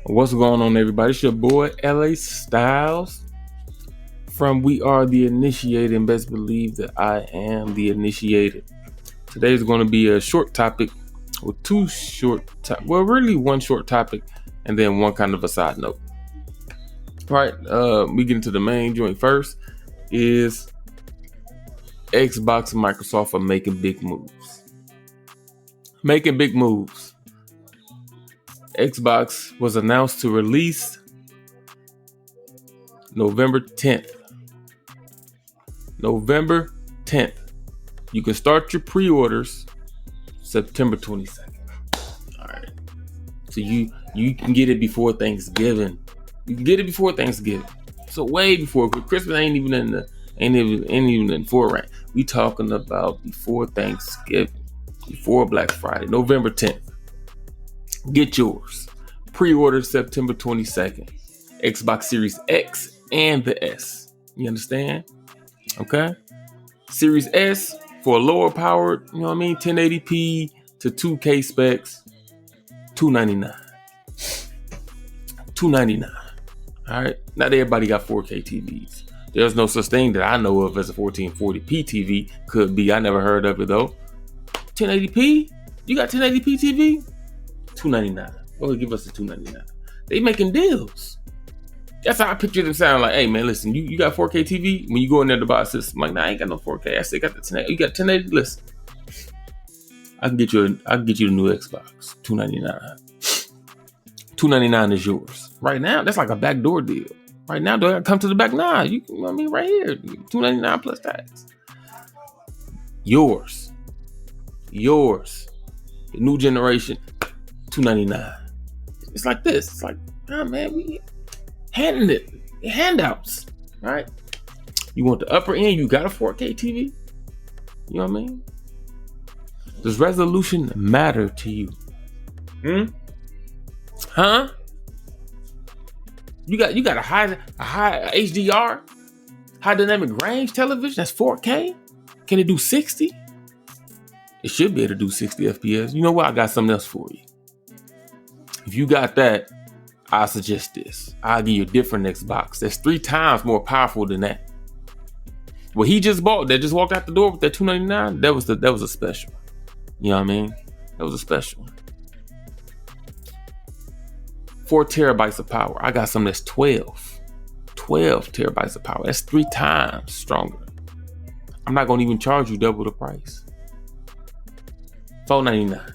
What's going on, everybody? It's your boy lastyles from We Are the Initiated, and best believe that I am the initiated. Today is going to be a short topic with really one short topic and then one kind of a side note. All right, we get into the main joint first. Is Xbox and Microsoft are making big moves. Xbox was announced to release November 10th. You can start your pre-orders September 22nd. All right. So you can get it before Thanksgiving. So way before Christmas ain't even in full rank. We talking about before Thanksgiving, before Black Friday, November 10th. Get yours. Pre-order September 22nd. Xbox Series X and the S. You understand? Okay. Series S for a lower powered, 1080p to 2K specs, $299. $299. All right. Not everybody got 4K TVs. There's no such thing that I know of as a 1440p TV. Could be. I never heard of it though. 1080p? You got 1080p TV? $299. Well, give us the $299. They making deals. That's how I picture them sound like, hey man, listen, you got 4K TV? When you go in there to buy a system, like, nah, I ain't got no 4K. I still got the 1080. You got 1080? Listen. I can get you the new Xbox. $299. $299 is yours. Right now, that's like a backdoor deal. Right now, do I come to the back? Nah, you can, right here. $299 plus tax. Yours. The new generation. $299. It's like this. It's like, man, we handing it. Handouts, right? You want the upper end, you got a 4K TV? You know what I mean? Does resolution matter to you? Huh? You got a high HDR, high dynamic range television that's 4K? Can it do 60? It should be able to do 60 FPS. You know what? I got something else for you. If you got that, I suggest this. I'll give you a different Xbox that's 3 times more powerful than that. What he just bought, that just walked out the door with that $299, that was a special. You know what I mean? That was a special. 4 terabytes of power. I got something that's 12 terabytes of power. That's 3 times stronger. I'm not going to even charge you double the price. $499.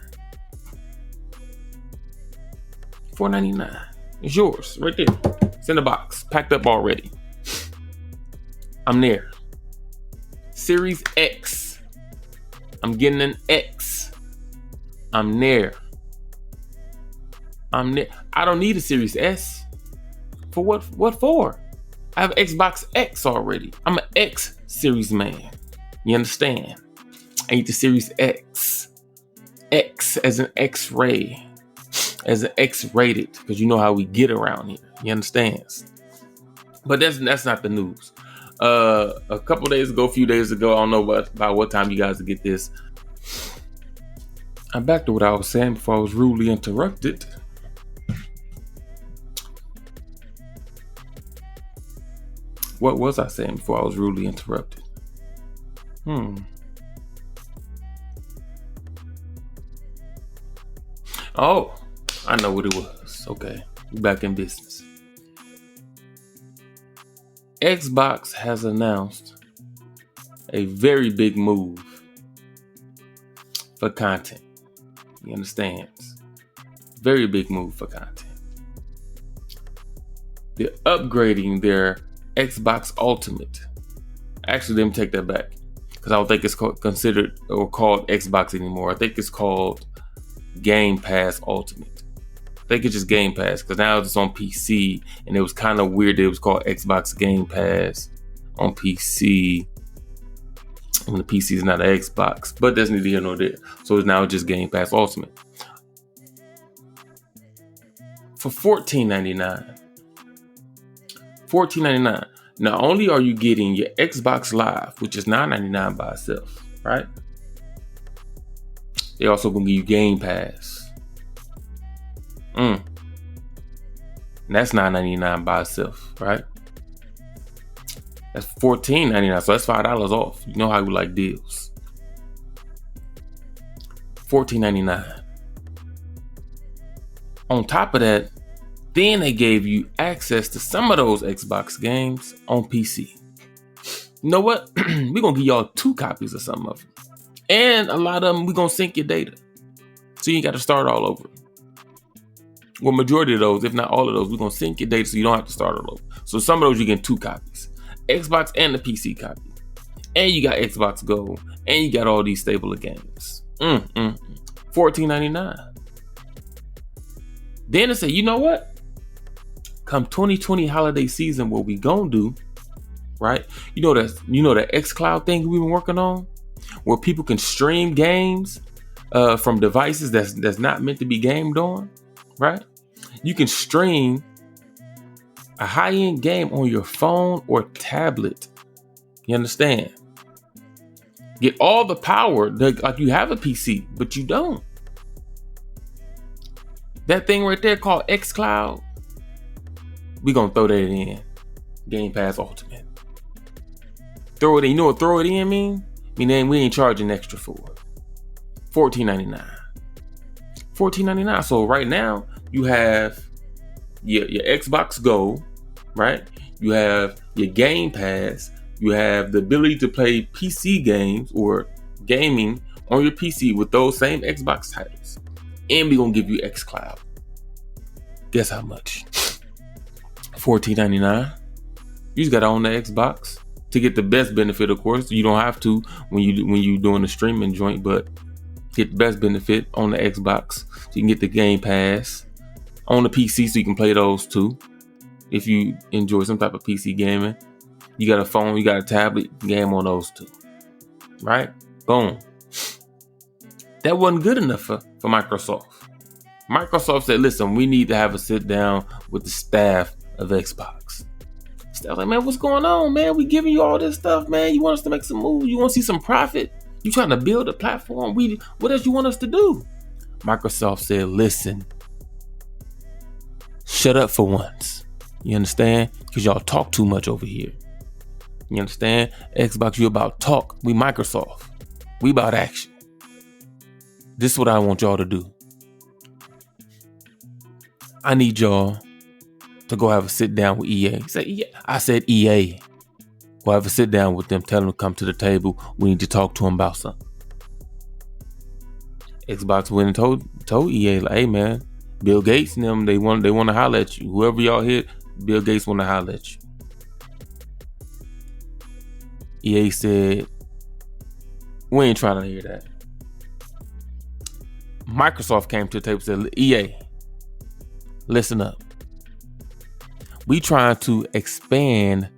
$499. It's yours right there. It's in the box, packed up already. I'm there. Series X. I'm getting an X. I'm there. I don't need a Series S. For what? What for? I have Xbox X already. I'm an X series man. You understand? I need the Series X. X as an X-ray. As an X-rated, because you know how we get around here. You understand? But that's not the news. A few days ago, I don't know about what time you guys will get this. I'm back to what I was saying before I was rudely interrupted. What was I saying before I was rudely interrupted? Oh, I know what it was. Okay, we're back in business. Xbox has announced a very big move for content. You understand? Very big move for content. They're upgrading their Xbox Ultimate. Actually, let me take that back, because I don't think it's considered or called Xbox anymore. I think it's called Game Pass Ultimate. I think it's just Game Pass, because now it's on PC, and it was kind of weird that it was called Xbox Game Pass on PC when the PC is not an Xbox, but that's neither here nor there. So it's now just Game Pass Ultimate for $14.99. $14.99. Not only are you getting your Xbox Live, which is $9.99 by itself, right? They also gonna give you Game Pass. And that's $9.99 by itself, right? That's $14.99, so that's $5 off. You know how we like deals. $14.99. On top of that, then they gave you access to some of those Xbox games on PC. You know what? We're going to give y'all 2 copies of some of them. And a lot of them, we're going to sync your data. So you ain't got to start all over. Well, majority of those, if not all of those, we're going to sync your data so you don't have to start all over. So some of those, you get 2 copies. Xbox and the PC copy. And you got Xbox Gold. And you got all these stable of games. $14.99. Then they say, you know what? Come 2020 holiday season, what we gonna do, right? You know the xCloud thing we've been working on, where people can stream games from devices that's not meant to be gamed on, right? You can stream a high-end game on your phone or tablet. You understand? Get all the power, like you have a PC, but you don't. That thing right there called xCloud, we gonna throw that in. Game Pass Ultimate. Throw it in. You know what throw it in mean? We ain't charging extra for it. $14.99. $14.99. So right now you have your Xbox Go, right? You have your Game Pass. You have the ability to play PC games or gaming on your PC with those same Xbox titles. And we're going to give you xCloud. Guess how much? $14.99. You just got to own the Xbox to get the best benefit, of course. You don't have to when you doing the streaming joint, but get the best benefit on the Xbox. So you can get the Game Pass on the PC so you can play those too. If you enjoy some type of PC gaming. You got a phone, you got a tablet, game on those too. Right? Boom. That wasn't good enough for Microsoft. Microsoft said, listen, we need to have a sit down with the staff of Xbox. Staff like, man, what's going on, man? We giving you all this stuff, man. You want us to make some moves? You want to see some profit? You trying to build a platform? What else you want us to do? Microsoft said, listen, shut up for once. You understand? Because y'all talk too much over here. You understand? Xbox, you about talk. We Microsoft. We about action. This is what I want y'all to do. I need y'all to go have a sit down with EA. Say, EA. I said EA. Go have a sit down with them. Tell them to come to the table. We need to talk to them about something. Xbox went and told EA, like, hey man, Bill Gates and them, they want to holler at you. Whoever y'all hit, Bill Gates want to holler at you. EA said, we ain't trying to hear that. Microsoft came to the table and said, EA, listen up. We trying to expand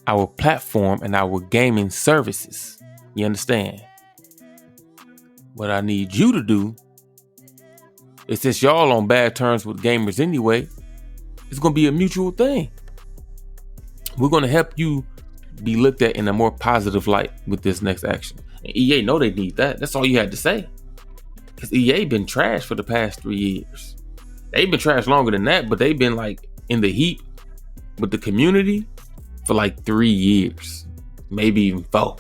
our platform and our gaming services. You understand? What I need you to do is, since y'all on bad terms with gamers anyway, it's going to be a mutual thing. We're going to help you be looked at in a more positive light with this next action. And EA know they need that. That's all you had to say. Because EA been trash for the past 3 years. They've been trash longer than that, but they've been like in the heat with the community for like 3 years, maybe even 4.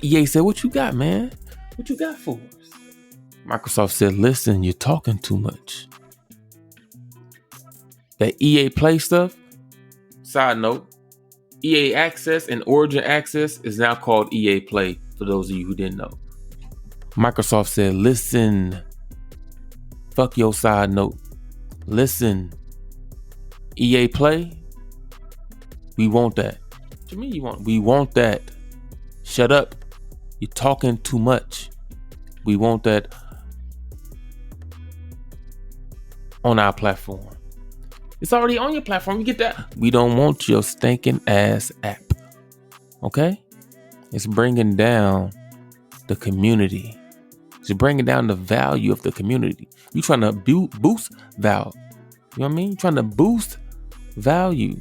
EA said, what you got, man? What you got for us? Microsoft said, listen, you're talking too much. That EA Play stuff, side note, EA Access and Origin Access is now called EA Play, for those of you who didn't know. Microsoft said, listen, fuck your side note. Listen, EA Play, we want that. What you mean you want? We want that. Shut up. You're talking too much. We want that on our platform. It's already on your platform. You get that. We don't want your stinking ass app. Okay? It's bringing down the community. It's bringing down the value of the community. You trying to boost value. You know what I mean? You're trying to boost value.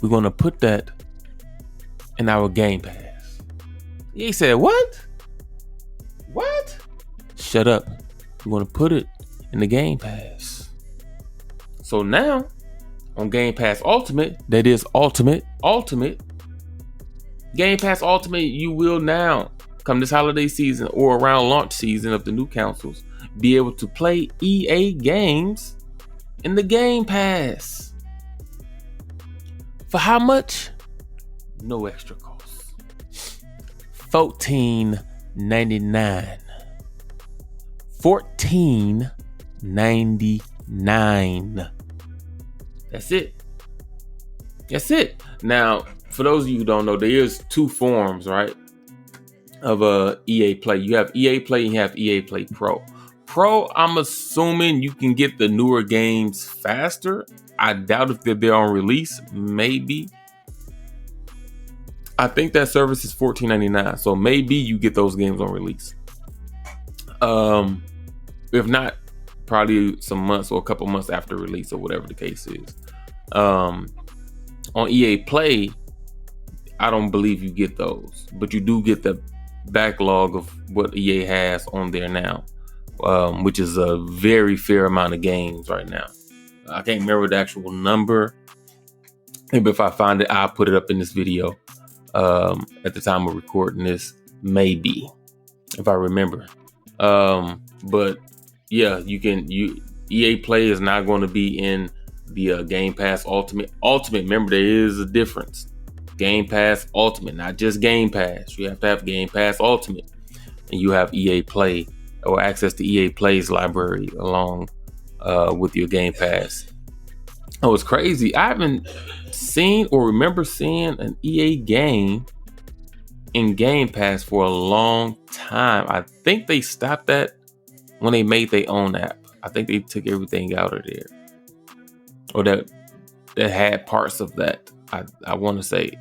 We're going to put that in our Game Pass. He said, what? What? Shut up. We're going to put it in the Game Pass. So now on Game Pass Ultimate, that is Ultimate, Game Pass Ultimate, you will now, come this holiday season or around launch season of the new consoles, be able to play EA games in the Game Pass. For how much? No extra cost. $14.99. $14.99. That's it. Now, for those of you who don't know, there is two forms, right, of EA Play. You have EA Play and you have EA Play Pro. Pro, I'm assuming you can get the newer games faster. I doubt if they're on release. Maybe. I think that service is $14.99, so maybe you get those games on release. If not, probably some months or a couple months after release or whatever the case is. On EA Play, I don't believe you get those, but you do get the backlog of what EA has on there now, which is a very fair amount of games right now. I can't remember the actual number. Maybe if I find it, I'll put it up in this video at the time of recording this, maybe, if I remember. But yeah, EA Play is not going to be in the Game Pass Ultimate. Remember, there is a difference. Game Pass Ultimate, not just Game Pass. You have to have Game Pass Ultimate, and you have EA Play or access to EA Play's library along with your Game Pass. Oh, it's crazy. I haven't seen or remember seeing an EA game in Game Pass for a long time. I think they stopped that when they made their own app. I think they took everything out of there, or that had parts of that. I want to say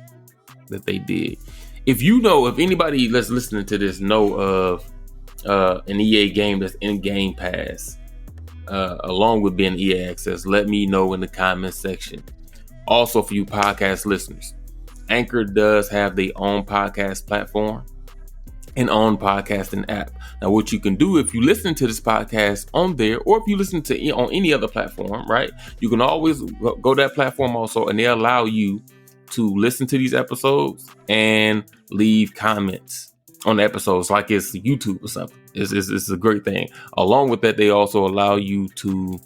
that they did. If anybody that's listening to this know of an EA game that's in Game Pass, along with being EA Access, let me know in the comments section. Also, for you podcast listeners, Anchor does have their own podcast platform and own podcasting app. Now, what you can do if you listen to this podcast on there, or if you listen to it on any other platform, right? You can always go to that platform also, and they allow you to listen to these episodes and leave comments on the episodes like it's YouTube or something. It's a great thing. Along with that, they also allow you to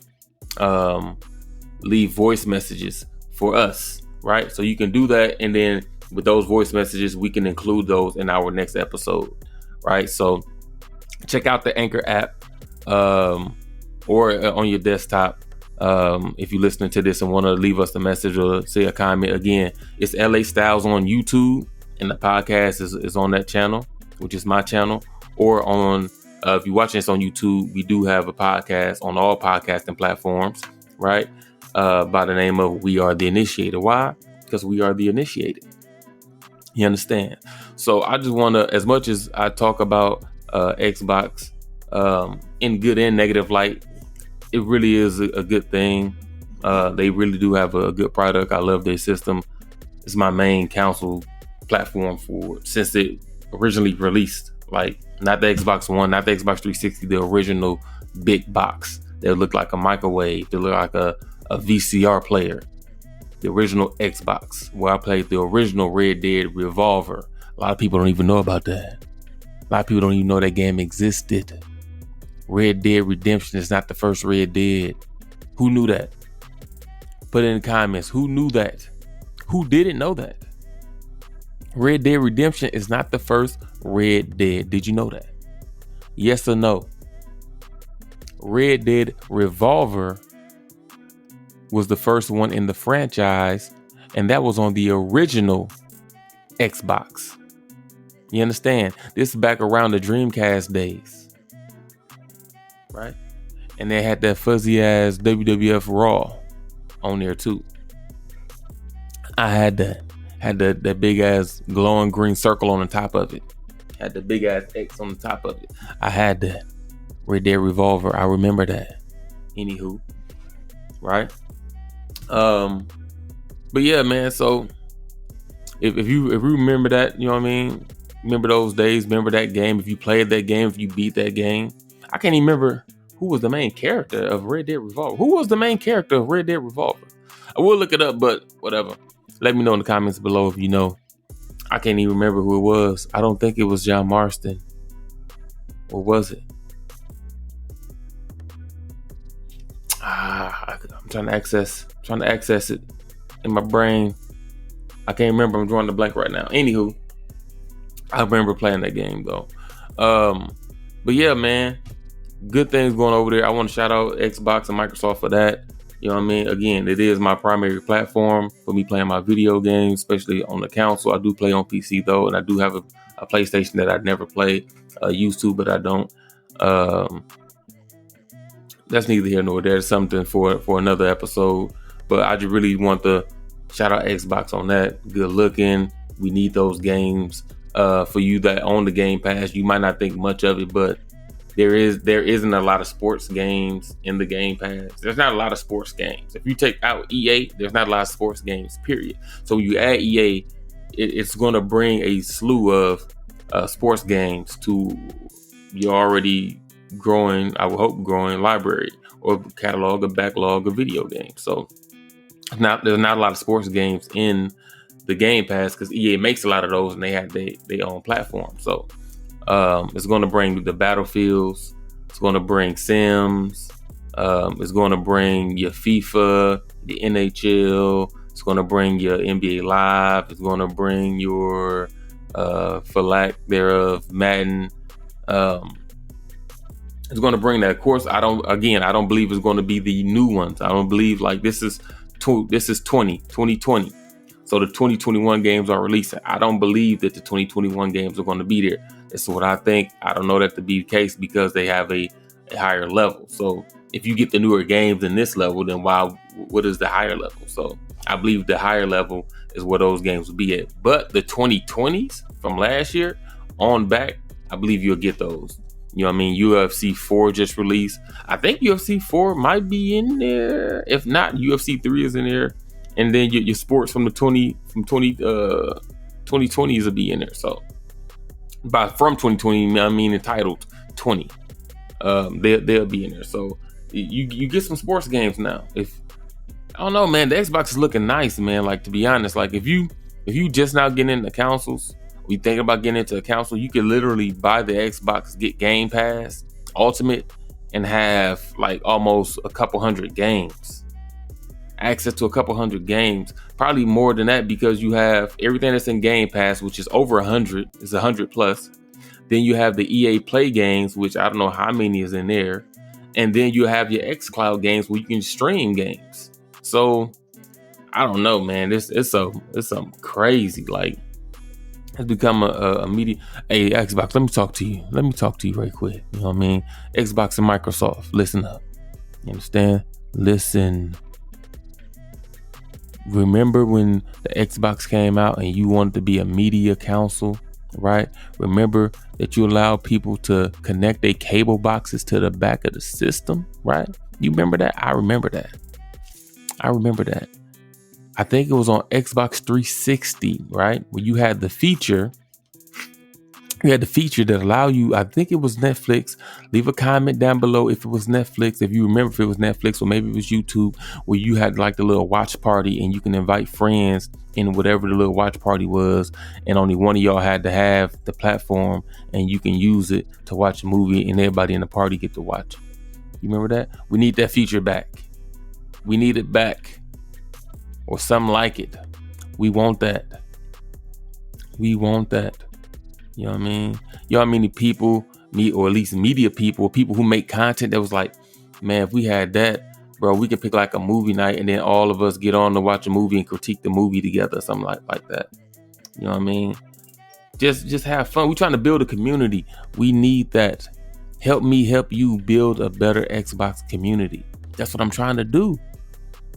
leave voice messages for us, right? So you can do that, and then with those voice messages, we can include those in our next episode, right? So check out the Anchor app or on your desktop. If you're listening to this and want to leave us a message or say a comment, again, it's lastyles on YouTube, and the podcast is on that channel, which is my channel. Or on if you're watching this on YouTube, we do have a podcast on all podcasting platforms, right? By the name of We Are the Initiated. Why? Because we are the initiated. You understand? So I just want to, as much as I talk about Xbox in good and negative light, it really is a good thing. They really do have a good product. I love their system. It's my main console platform since it originally released. Like, not the Xbox One, not the Xbox 360, the original big box that looked like a microwave, that looked like a VCR player. The original Xbox, where I played the original Red Dead Revolver. A lot of people don't even know about that. A lot of people don't even know that game existed. Red Dead Redemption is not the first Red Dead. Who knew that? Put it in the comments. Who knew that? Who didn't know that? Red Dead Redemption is not the first Red Dead. Did you know that? Yes or no? Red Dead Revolver was the first one in the franchise, and that was on the original Xbox. You understand? This is back around the Dreamcast days, right? And they had that fuzzy ass WWF Raw on there too. I had that big ass glowing green circle on the top of it. Had the big ass X on the top of it. I had that Red Dead Revolver. I remember that. Anywho, right? But yeah, man. So if you remember that, you know what I mean. Remember those days. Remember that game. If you played that game, if you beat that game, I can't even remember who was the main character of Red Dead Revolver. Who was the main character of Red Dead Revolver? I will look it up, but whatever. Let me know in the comments below if you know. I can't even remember who it was. I don't think it was John Marston. Or was it? I'm trying to access it in my brain. I can't remember. I'm drawing the blank right now. Anywho, I remember playing that game though. But yeah, man, good things going over there. I want to shout out Xbox and Microsoft for that. You know what I mean? Again, it is my primary platform for me playing my video games, especially on the console. I do play on PC though, and I do have a PlayStation that I never played. Used to, but I don't. That's neither here nor there. It's something for another episode. But I just really want to shout out Xbox on that. Good looking. We need those games. For you that own the Game Pass, you might not think much of it, but there isn't a lot of sports games in the Game Pass. There's not a lot of sports games. If you take out EA, there's not a lot of sports games, period. So when you add EA, it's going to bring a slew of sports games to your already growing, I would hope, growing library or catalog or backlog of video games. So there's not a lot of sports games in the Game Pass because EA makes a lot of those and they have their own platform. So it's going to bring the Battlefields. It's going to bring Sims. It's going to bring your FIFA, the NHL. It's going to bring your NBA Live. It's going to bring your, for lack thereof, Madden. It's going to bring that. Of course, I don't believe it's going to be the new ones. I don't believe like this is 2020. So the 2021 games are releasing. I don't believe that the 2021 games are going to be there. That's what I think. I don't know that to be the case because they have a higher level. So if you get the newer games in this level, then what is the higher level? So I believe the higher level is where those games will be at. But the 2020s from last year on back, I believe you'll get those. You know what I mean? UFC 4 just released. I think UFC 4 might be in there. If not, UFC 3 is in there. And then your sports from 2020s will be in there. So from 2020, I mean entitled 20. They'll be in there. So you get some sports games now. If I don't know, man, the Xbox is looking nice, man. Like, to be honest, like if you just now getting into consoles, or you thinking about getting into a console, you could literally buy the Xbox, get Game Pass Ultimate, and have like almost a couple hundred games. Access to a couple hundred games, probably more than that, because you have everything that's in Game Pass, which is over 100, is 100 plus. Then you have the EA Play games, which I don't know how many is in there, and then you have your xCloud games where you can stream games. So I don't know, man. It's something crazy. Like, it's become a media. Hey, Xbox, let me talk to you. Let me talk to you right quick. You know what I mean? Xbox and Microsoft, listen up. You understand? Listen. Remember when the Xbox came out and you wanted to be a media council, right? Remember that you allowed people to connect their cable boxes to the back of the system, right? You remember that? I remember that. I think it was on Xbox 360, right? Where you had the feature. You had the feature that allowed you, I think it was Netflix. Leave a comment down below if it was Netflix, if you remember if it was Netflix, or maybe it was YouTube, where you had like the little watch party and you can invite friends in whatever the little watch party was, and only one of y'all had to have the platform and you can use it to watch a movie and everybody in the party get to watch. You remember that? We need that feature back. We need it back, or something like it. We want that. You know what I mean? You know how many people, or at least media people who make content that was like, man, if we had that, bro, we could pick like a movie night and then all of us get on to watch a movie and critique the movie together, something like that. You know what I mean? Just have fun. We're trying to build a community. We need that. Help me help you build a better Xbox community. That's what I'm trying to do.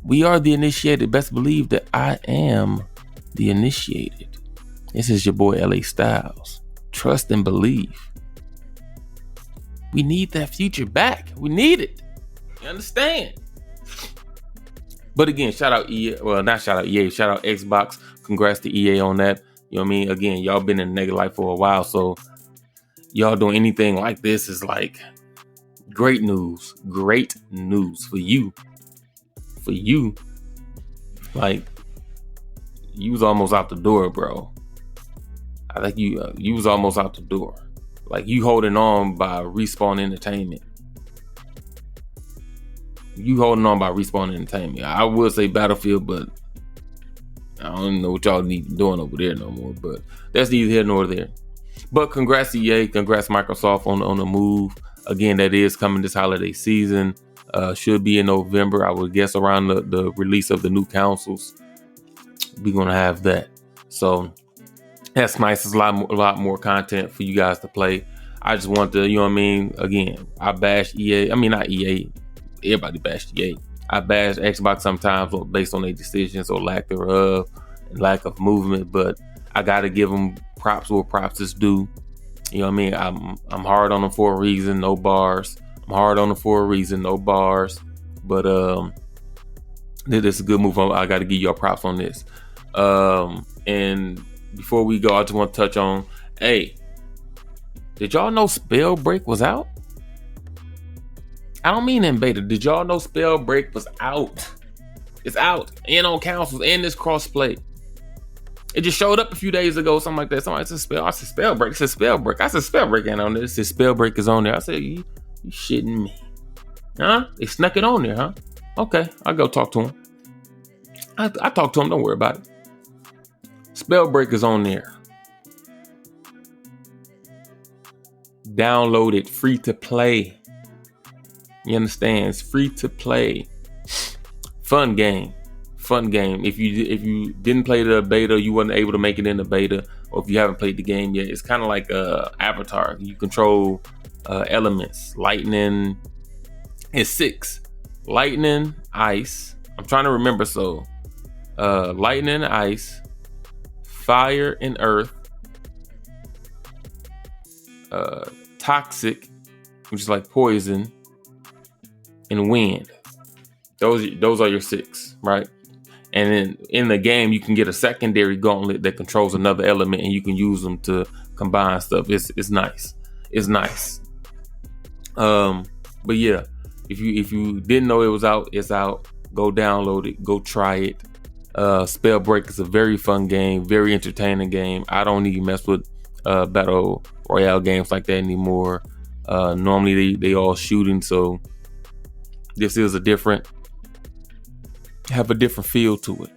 We are the initiated. Best believe that I am the initiated. This is your boy lastyles. Trust and believe. We need that future back. We need it. You understand? But again, shout out EA. Well, not shout out EA. Shout out Xbox. Congrats to EA on that. You know what I mean? Again, y'all been in the nigga life for a while, so y'all doing anything like this is like, Great news for you. Like, you was almost out the door, bro. I think you was almost out the door. Like, you holding on by Respawn Entertainment. I would say Battlefield, but I don't know what y'all need doing over there no more. But that's neither here nor there. But congrats EA, congrats Microsoft on the move. Again, that is coming this holiday season. Should be in November. I would guess around the release of the new consoles. We're gonna have that. So that's nice. It's a lot more content for you guys to play. I just want to, Again, I bash EA. I mean, not EA. Everybody bashed EA. I bash Xbox sometimes based on their decisions or lack thereof and lack of movement. But I gotta give them props where props is due. I'm hard on them for a reason. No bars. But this is a good move. I got to give y'all props on this. And before we go, I just want to touch on, hey, did y'all know Spellbreak was out? I don't mean in beta. Did y'all know Spellbreak was out? It's out and on consoles and this crossplay. It just showed up a few days ago, something like that. Somebody said Spellbreak. I said Spellbreak ain't on there. It said Spellbreak is on there. I said, you shitting me? Huh? They snuck it on there, huh? Okay, I'll go talk to him. I talked to him. Don't worry about it. Spellbreak is on there. Download it, free to play. You understand? It's free to play. Fun game. If you didn't play the beta, you wasn't able to make it in the beta, or if you haven't played the game yet, it's kind of like Avatar. You control elements. Lightning. It's 6. Lightning, ice. I'm trying to remember. So, lightning, ice, fire, and earth. Toxic, which is like poison, and wind. Those are your 6, right? And then in the game, you can get a secondary gauntlet that controls another element, and you can use them to combine stuff. It's nice. But yeah, if you didn't know it was out, it's out. Go download it. Go try it. Spellbreak is a very fun game, very entertaining game. I don't even mess with battle royale games like that anymore. Normally they all shooting, so this is have a different feel to it.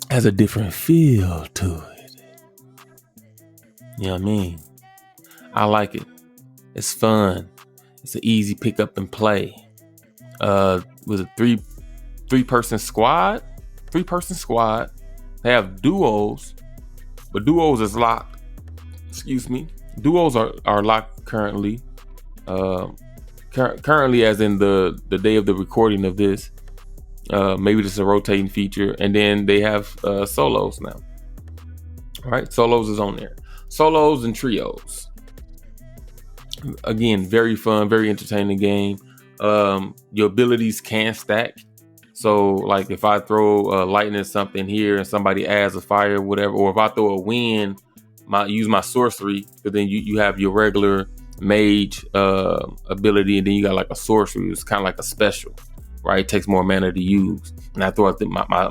You know what I mean? I like it. It's fun. It's an easy pick up and play. Was a three-person squad? 3-person squad. They have duos, but duos is locked. Excuse me. Duos are locked currently. Currently, as in the day of the recording of this. Maybe this is a rotating feature, and then they have solos now. All right, solos is on there. Solos and trios. Again, very fun, very entertaining game. Your abilities can stack. So, like if I throw lightning something here and somebody adds a fire, whatever, or if I throw a wind, use my sorcery, but then you have your regular mage ability, and then you got like a sorcery. It's kind of like a special. Right, it takes more mana to use, and I throw out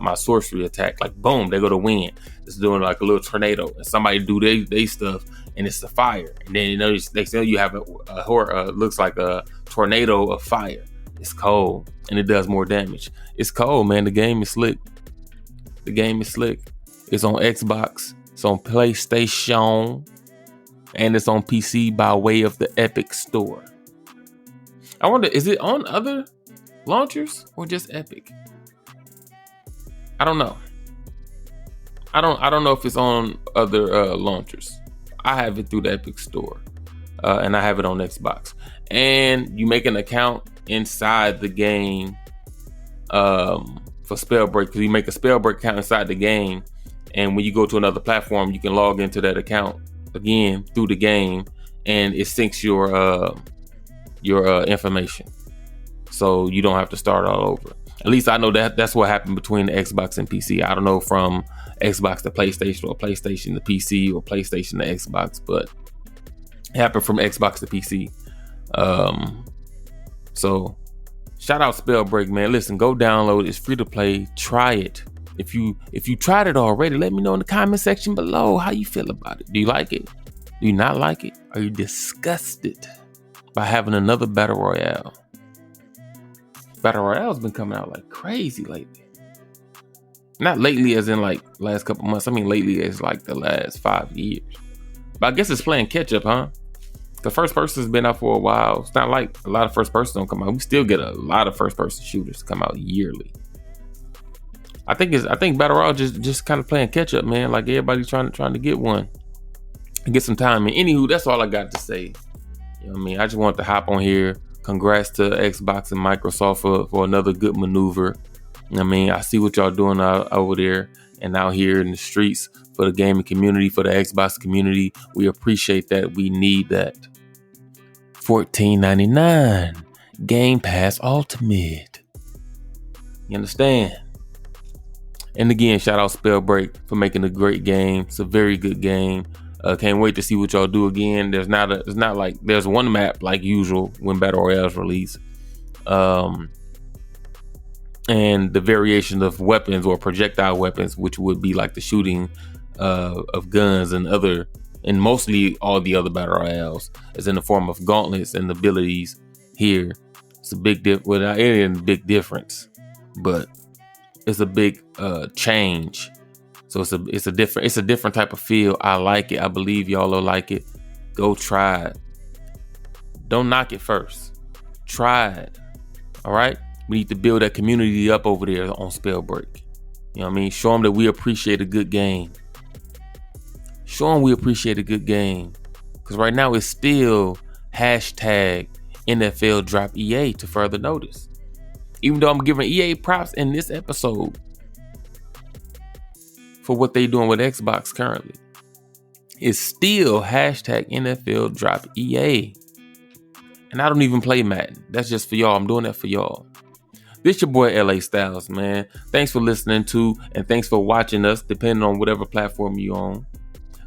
my sorcery attack. Like boom, they go to wind. It's doing like a little tornado, and somebody do they stuff, and it's the fire. And then they say you have looks like a tornado of fire. It's cold, and it does more damage. It's cold, man. The game is slick. It's on Xbox. It's on PlayStation, and it's on PC by way of the Epic Store. I wonder, is it on other launchers or just Epic? I don't know. I don't know if it's on other launchers. I have it through the Epic Store, and I have it on Xbox. And you make an account inside the game for Spellbreak, because you make a Spellbreak account inside the game, and when you go to another platform, you can log into that account again through the game, and it syncs your information. So you don't have to start all over. At least I know that's what happened between the Xbox and PC. I don't know from Xbox to PlayStation or PlayStation to PC or PlayStation to Xbox, but it happened from Xbox to PC. So shout out Spellbreak, man. Listen, go download it. It's free to play. Try it. If you tried it already, let me know in the comment section below how you feel about it. Do you like it? Do you not like it? Are you disgusted by having another Battle Royale? Battle Royale's been coming out like crazy lately. Not lately as in like last couple months. I mean lately as like the last 5 years. But I guess it's playing catch up, huh? The first person's been out for a while. It's not like a lot of first person don't come out. We still get a lot of first person shooters come out yearly. I think Battle Royale just kind of playing catch up, man. Like everybody's trying to get one and get some time. And anywho, that's all I got to say. You know what I mean? I just wanted to hop on here. Congrats to Xbox and Microsoft for another good maneuver. You know what I mean? I see what y'all doing over there and out here in the streets for the gaming community, for the Xbox community. We appreciate that. We need that. $14.99 Game Pass Ultimate. You understand? And again, shout out Spellbreak for making a great game. It's a very good game. Can't wait to see what y'all do again. There's one map like usual when Battle Royale's release. And the variation of weapons or projectile weapons, which would be like the shooting of guns and mostly all the other Battle Royales, is in the form of gauntlets and abilities. Here, it's a big big difference, but it's a big change. So it's a different type of feel. I like it. I believe y'all will like it. Go try it. Don't knock it first. Try it. All right. We need to build that community up over there on Spellbreak. You know what I mean? Show them that we appreciate a good game. Show them we appreciate a good game. Because right now it's still hashtag NFL drop EA to further notice. Even though I'm giving EA props in this episode for what they doing with Xbox currently, it's still hashtag NFL drop EA. And I don't even play Madden. That's just for y'all. I'm doing that for y'all. This your boy lastyles, man. Thanks for listening to and thanks for watching us, depending on whatever platform you on.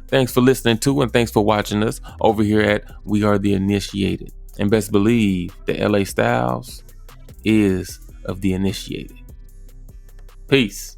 Thanks for listening to and thanks for watching us over here at We Are the Initiated. And best believe the lastyles is of the initiated. Peace.